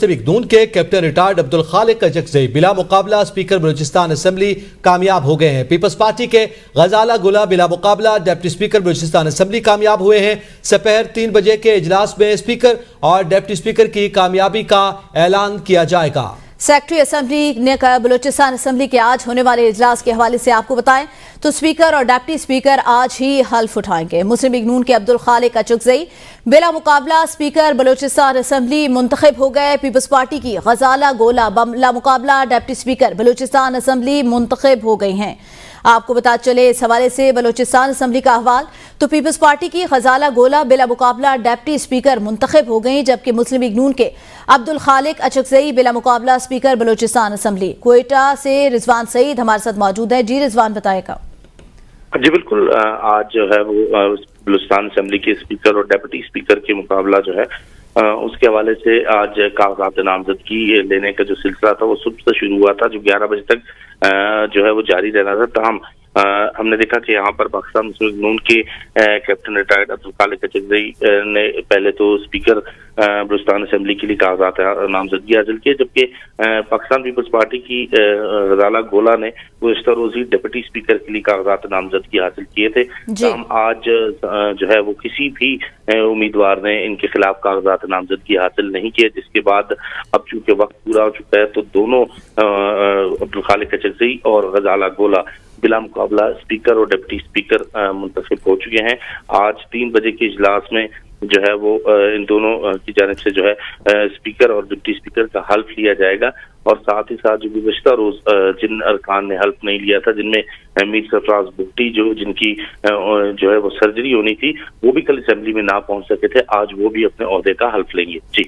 मुस्लिम नून के captain retired Abdul खालिक अचकज़ई बिला मुकाबला स्पीकर बलूचिस्तान असेंबली कामयाब हो गए हैं। पीपल्स पार्टी के गजाला गुला बिला मुकाबला डिप्टी स्पीकर बलूचिस्तान असेंबली कामयाब हुए हैं। दोपहर 3 बजे के इजलास में स्पीकर और डिप्टी स्पीकर की कामयाबी का ऐलान किया जाएगा। सेक्रेटरी असेंबली ने बलूचिस्तान असेंबली के आज होने वाले इजलास के हवाले से आपको बताएं तो स्पीकर और डिप्टी स्पीकर आज ही हल्फ उठाएंगे। मुस्लिम लीग नून के अब्दुल खालिक अचकज़ई बिला मुकाबला स्पीकर बलूचिस्तान असेंबली मुंतखब हो गए। पीपल्स पार्टी की गजाला गोला बिला मुकाबला डिप्टी स्पीकर बलूचिस्तान असेंबली मुंतखब हो गई हैं। आपको बता चले इस हवाले से बलूचिस्तान असेंबली का अहवाल तो पीपल्स पार्टी की गजाला गोला बिला मुकाबला डिप्टी स्पीकर मुंतखब हो गई, जबकि मुस्लिम लीग नून के अब्दुल खालिक अचकज़ई बिला मुकाबला स्पीकर बलूचिस्तान असेंबली। क्वेटा से रिजवान सईद हमारे साथ मौजूद है। जी रिजवान, बताएगा। जी बिल्कुल, आज जो है वो बलूचिस्तान असेंबली के स्पीकर और डिप्टी स्पीकर के मुकाबला जो है उसके हवाले से आज कागजात नामजदगी लेने का जो सिलसिला था वो सुबह से शुरू हुआ था, जो 11 बजे तक जो है वो जारी रहना था। तमाम हमने देखा कि यहाँ पर पाकिस्तान मुस्लिम लीग नून के कैप्टन रिटायर्ड अब्दुल खालिक अचकज़ई ने पहले तो स्पीकर बलूचिस्तान असेंबली के लिए कागजात नामजदगी हासिल किए, जबकि पाकिस्तान पीपल्स पार्टी की गजाला गोला ने गुज़िश्ता रोज़ी डिप्टी स्पीकर के लिए कागजात नामजदगी हासिल किए थे। हम आज जो है वो किसी भी उम्मीदवार ने इनके खिलाफ कागजात नामजदगी हासिल नहीं किए, जिसके बाद अब चूंकि वक्त पूरा हो चुका है तो दोनों अब्दुल खालिक अचकज़ई और गजाला गोला बिला मुकाबला स्पीकर और डिप्टी स्पीकर मुंतखब हो चुके हैं। आज 3 बजे के इजलास में जो है वो इन दोनों की जानिब से जो है स्पीकर और डिप्टी स्पीकर का हल्फ लिया जाएगा, और साथ ही साथ जो गुज़िश्ता रोज जिन अरकान ने हल्फ नहीं लिया था, जिनमें मीर सरफराज बुट्टी जिनकी जो है वो सर्जरी होनी थी, वो भी कल असेंबली में ना पहुंच सके थे, आज वो भी अपने ओहदे का हल्फ लेंगे। जी।